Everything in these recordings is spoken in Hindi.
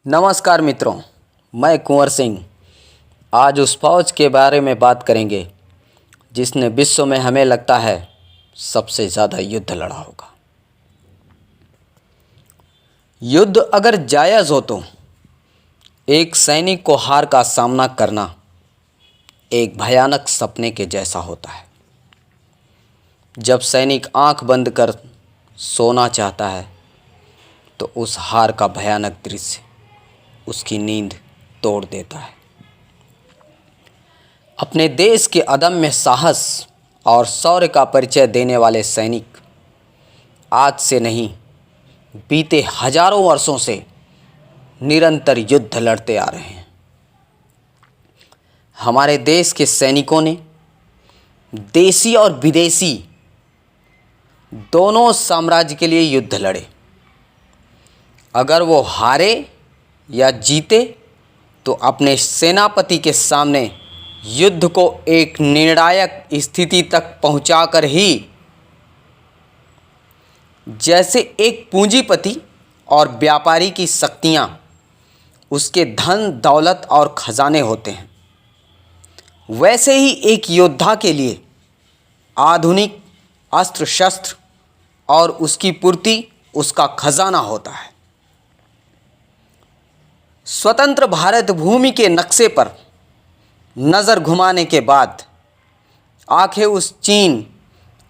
नमस्कार मित्रों, मैं कुंवर सिंह आज उस फौज के बारे में बात करेंगे जिसने विश्व में हमें लगता है सबसे ज़्यादा युद्ध लड़ा होगा। युद्ध अगर जायज़ हो तो एक सैनिक को हार का सामना करना एक भयानक सपने के जैसा होता है। जब सैनिक आंख बंद कर सोना चाहता है तो उस हार का भयानक दृश्य उसकी नींद तोड़ देता है। अपने देश के अदम्य साहस और शौर्य का परिचय देने वाले सैनिक आज से नहीं, बीते हजारों वर्षों से निरंतर युद्ध लड़ते आ रहे हैं। हमारे देश के सैनिकों ने देशी और विदेशी दोनों साम्राज्य के लिए युद्ध लड़े। अगर वो हारे या जीते तो अपने सेनापति के सामने युद्ध को एक निर्णायक स्थिति तक पहुंचाकर ही, जैसे एक पूंजीपति और व्यापारी की शक्तियां उसके धन दौलत और खजाने होते हैं, वैसे ही एक योद्धा के लिए आधुनिक अस्त्र शस्त्र और उसकी पूर्ति उसका खजाना होता है। स्वतंत्र भारत भूमि के नक्शे पर नज़र घुमाने के बाद आंखें उस चीन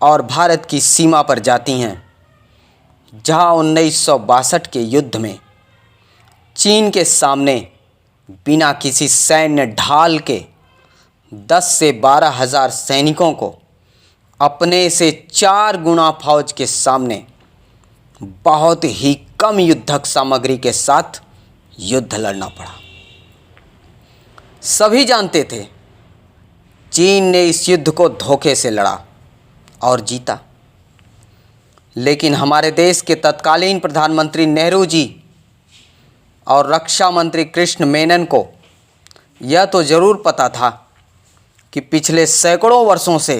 और भारत की सीमा पर जाती हैं, जहां 1962 के युद्ध में चीन के सामने बिना किसी सैन्य ढाल के 10 से 12 हज़ार सैनिकों को अपने से 4 गुना फौज के सामने बहुत ही कम युद्धक सामग्री के साथ युद्ध लड़ना पड़ा। सभी जानते थे चीन ने इस युद्ध को धोखे से लड़ा और जीता, लेकिन हमारे देश के तत्कालीन प्रधानमंत्री नेहरू जी और रक्षा मंत्री कृष्ण मेनन को यह तो ज़रूर पता था कि पिछले सैकड़ों वर्षों से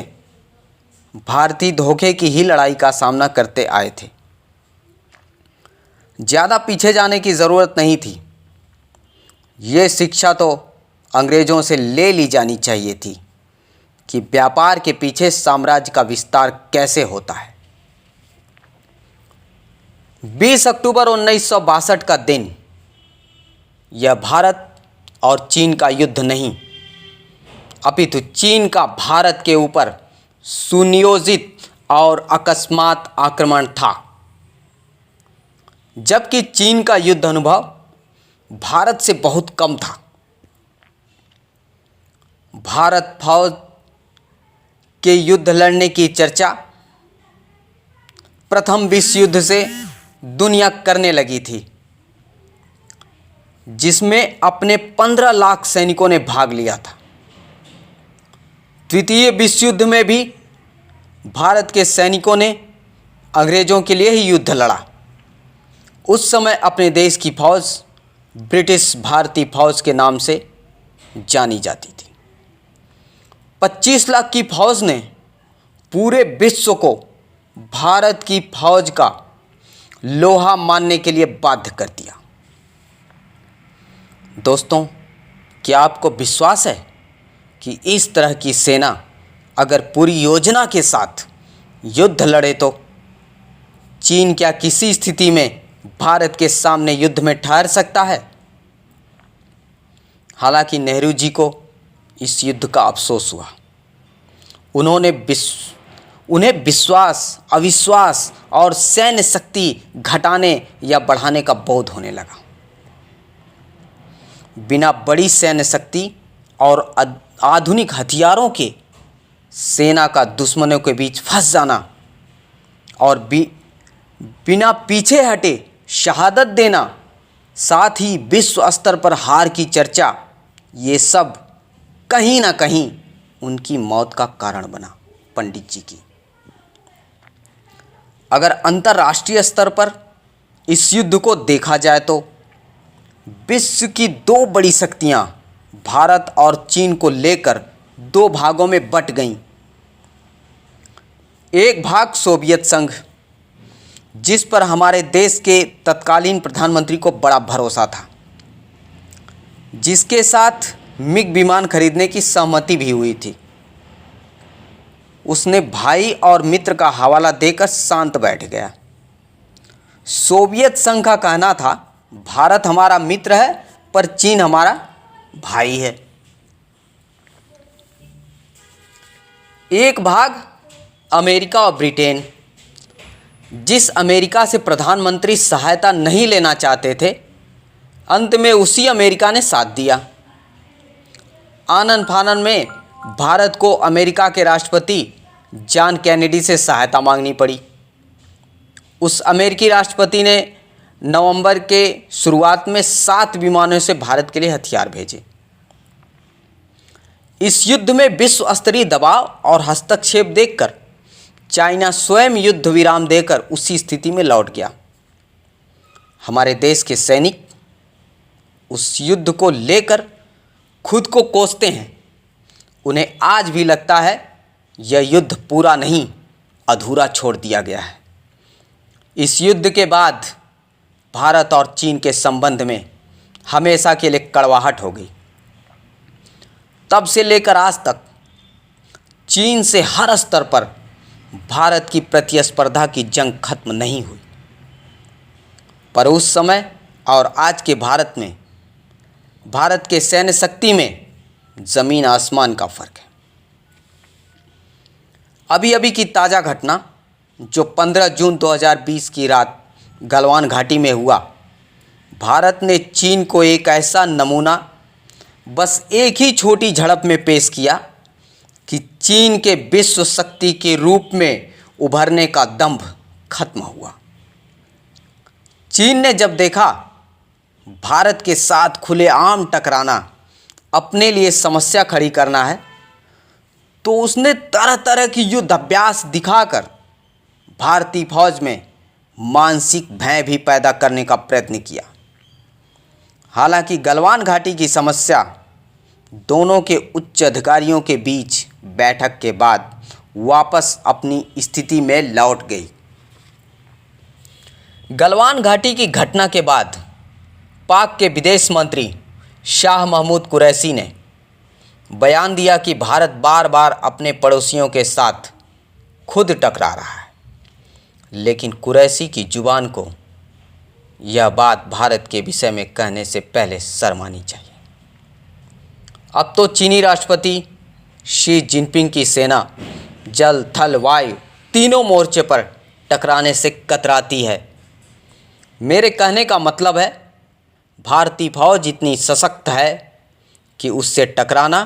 भारतीय धोखे की ही लड़ाई का सामना करते आए थे। ज़्यादा पीछे जाने की ज़रूरत नहीं थी। ये शिक्षा तो अंग्रेज़ों से ले ली जानी चाहिए थी कि व्यापार के पीछे साम्राज्य का विस्तार कैसे होता है। 20 अक्टूबर 1962 का दिन यह भारत और चीन का युद्ध नहीं, अपितु चीन का भारत के ऊपर सुनियोजित और अकस्मात आक्रमण था। जबकि चीन का युद्ध अनुभव भारत से बहुत कम था। भारत फौज के युद्ध लड़ने की चर्चा प्रथम विश्व युद्ध से दुनिया करने लगी थी, जिसमें अपने 15 लाख सैनिकों ने भाग लिया था। द्वितीय विश्व युद्ध में भी भारत के सैनिकों ने अंग्रेज़ों के लिए ही युद्ध लड़ा। उस समय अपने देश की फौज ब्रिटिश भारतीय फौज के नाम से जानी जाती थी। 25 लाख की फौज ने पूरे विश्व को भारत की फौज का लोहा मानने के लिए बाध्य कर दिया। दोस्तों, क्या आपको विश्वास है कि इस तरह की सेना अगर पूरी योजना के साथ युद्ध लड़े तो चीन क्या किसी स्थिति में भारत के सामने युद्ध में ठहर सकता है? हालांकि नेहरू जी को इस युद्ध का अफसोस हुआ। उन्हें विश्वास, अविश्वास और सैन्य शक्ति घटाने या बढ़ाने का बोध होने लगा। बिना बड़ी सैन्य शक्ति और आधुनिक हथियारों के सेना का दुश्मनों के बीच फंस जाना और बिना पीछे हटे शहादत देना, साथ ही विश्व स्तर पर हार की चर्चा, ये सब कहीं ना कहीं उनकी मौत का कारण बना। पंडित जी की अगर अंतर्राष्ट्रीय स्तर पर इस युद्ध को देखा जाए तो विश्व की 2 बड़ी शक्तियां भारत और चीन को लेकर 2 भागों में बंट गईं। एक भाग सोवियत संघ, जिस पर हमारे देश के तत्कालीन प्रधानमंत्री को बड़ा भरोसा था जिसके साथ मिग विमान खरीदने की सहमति भी हुई थी, उसने भाई और मित्र का हवाला देकर शांत बैठ गया। सोवियत संघ का कहना था, भारत हमारा मित्र है पर चीन हमारा भाई है। एक भाग अमेरिका और ब्रिटेन, जिस अमेरिका से प्रधानमंत्री सहायता नहीं लेना चाहते थे, अंत में उसी अमेरिका ने साथ दिया। आनन फानन में भारत को अमेरिका के राष्ट्रपति जॉन कैनेडी से सहायता मांगनी पड़ी। उस अमेरिकी राष्ट्रपति ने नवंबर के शुरुआत में 7 विमानों से भारत के लिए हथियार भेजे। इस युद्ध में विश्व स्तरीय दबाव और हस्तक्षेप देखकर चाइना स्वयं युद्ध विराम देकर उसी स्थिति में लौट गया। हमारे देश के सैनिक उस युद्ध को लेकर खुद को कोसते हैं। उन्हें आज भी लगता है यह युद्ध पूरा नहीं, अधूरा छोड़ दिया गया है। इस युद्ध के बाद भारत और चीन के संबंध में हमेशा के लिए कड़वाहट हो गई। तब से लेकर आज तक चीन से हर स्तर पर भारत की प्रतिस्पर्धा की जंग खत्म नहीं हुई। पर उस समय और आज के भारत में, भारत के सैन्य शक्ति में ज़मीन आसमान का फ़र्क है। अभी अभी की ताज़ा घटना जो 15 जून 2020 की रात गलवान घाटी में हुआ, भारत ने चीन को एक ऐसा नमूना बस एक ही छोटी झड़प में पेश किया कि चीन के विश्व शक्ति के रूप में उभरने का दंभ खत्म हुआ। चीन ने जब देखा भारत के साथ खुलेआम टकराना अपने लिए समस्या खड़ी करना है, तो उसने तरह तरह की युद्ध अभ्यास दिखाकर भारतीय फौज में मानसिक भय भी पैदा करने का प्रयत्न किया। हालांकि गलवान घाटी की समस्या दोनों के उच्च अधिकारियों के बीच बैठक के बाद वापस अपनी स्थिति में लौट गई। गलवान घाटी की घटना के बाद पाक के विदेश मंत्री शाह महमूद कुरैशी ने बयान दिया कि भारत बार बार अपने पड़ोसियों के साथ खुद टकरा रहा है। लेकिन कुरैशी की जुबान को यह बात भारत के विषय में कहने से पहले शर्मानी चाहिए। अब तो चीनी राष्ट्रपति शी जिनपिंग की सेना जल, थल, वायु तीनों मोर्चे पर टकराने से कतराती है। मेरे कहने का मतलब है, भारतीय फौज इतनी सशक्त है कि उससे टकराना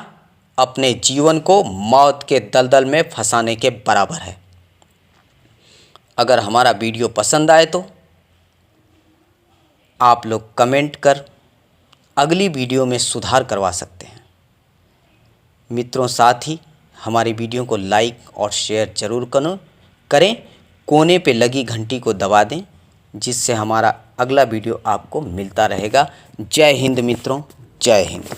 अपने जीवन को मौत के दलदल में फंसाने के बराबर है। अगर हमारा वीडियो पसंद आए तो आप लोग कमेंट कर अगली वीडियो में सुधार करवा सकते हैं। मित्रों, साथ ही हमारी वीडियो को लाइक और शेयर जरूर करें। कोने पे लगी घंटी को दबा दें, जिससे हमारा अगला वीडियो आपको मिलता रहेगा। जय हिंद मित्रों, जय हिंद।